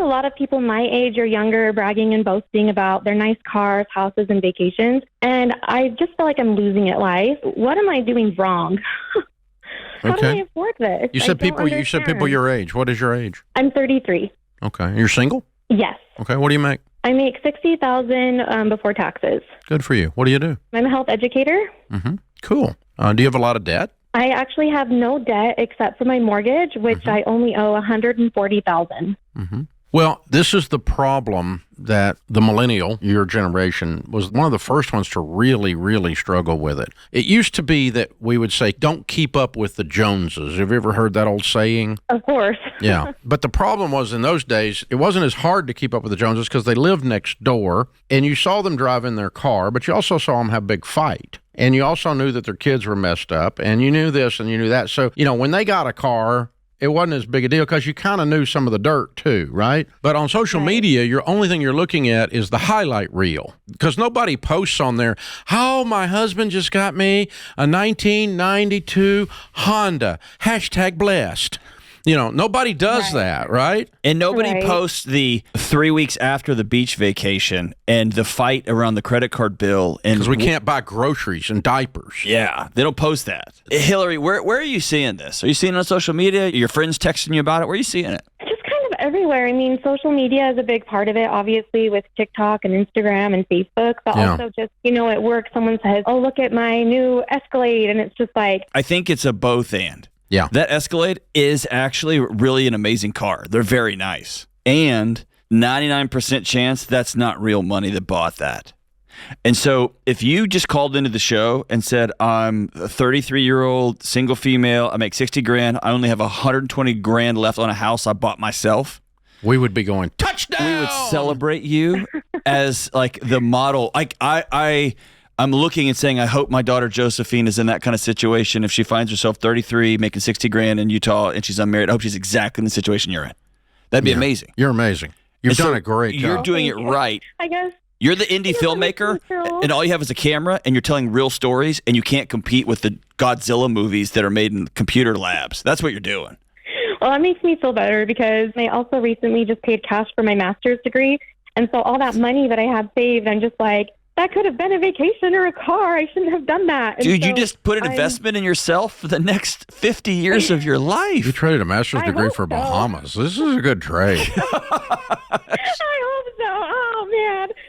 a lot of people my age or younger bragging and boasting about their nice cars, houses, and vacations. And I just feel like I'm losing at life. What am I doing wrong? How do I afford this? You said people your age. What is your age? I'm 33. Okay. You're single? Yes. Okay. What do you make? I make $60,000 before taxes. Good for you. What do you do? I'm a health educator. Mm-hmm. Cool. Do you have a lot of debt? I actually have no debt except for my mortgage, which I only owe $140,000. Mm-hmm. Well, this is the problem that the millennial, your generation, was one of the first ones to really, really struggle with it. It used to be that we would say, don't keep up with the Joneses. Have you ever heard that old saying? Of course. Yeah. But the problem was in those days, it wasn't as hard to keep up with the Joneses because they lived next door and you saw them drive in their car, but you also saw them have a big fight. And you also knew that their kids were messed up and you knew this and you knew that. So, when they got a car, it wasn't as big a deal because you kind of knew some of the dirt too, right? But on social media, your only thing you're looking at is the highlight reel because nobody posts on there, oh, my husband just got me a 1992 Honda, #blessed. Nobody does that, right? And nobody posts the 3 weeks after the beach vacation and the fight around the credit card bill. Because we can't buy groceries and diapers. Yeah, they don't post that. Hillary, where are you seeing this? Are you seeing it on social media? Are your friends texting you about it? Where are you seeing it? Just kind of everywhere. I mean, social media is a big part of it, obviously, with TikTok and Instagram and Facebook. But also just, at work, someone says, oh, look at my new Escalade. And it's just like... I think it's a both and. Yeah. That Escalade is actually really an amazing car. They're very nice. And 99% chance that's not real money that bought that. And so if you just called into the show and said, I'm a 33-year-old single female, I make $60,000, I only have $120,000 left on a house I bought myself, we would be going, touchdown! We would celebrate you as like the model. I'm looking and saying, I hope my daughter Josephine is in that kind of situation. If she finds herself 33, making $60,000 in Utah, and she's unmarried, I hope she's exactly in the situation you're in. That'd be amazing. You're amazing. You've done a great job. You're doing it right. I guess. You're the indie filmmaker, and all you have is a camera, and you're telling real stories, and you can't compete with the Godzilla movies that are made in computer labs. That's what you're doing. Well, that makes me feel better because I also recently just paid cash for my master's degree. And so all that money that I had saved, I'm just like, that could have been a vacation or a car. I shouldn't have done that. Dude, you just put an investment in yourself for the next 50 years of your life. You traded a master's degree for Bahamas. This is a good trade. I hope so. Oh, man.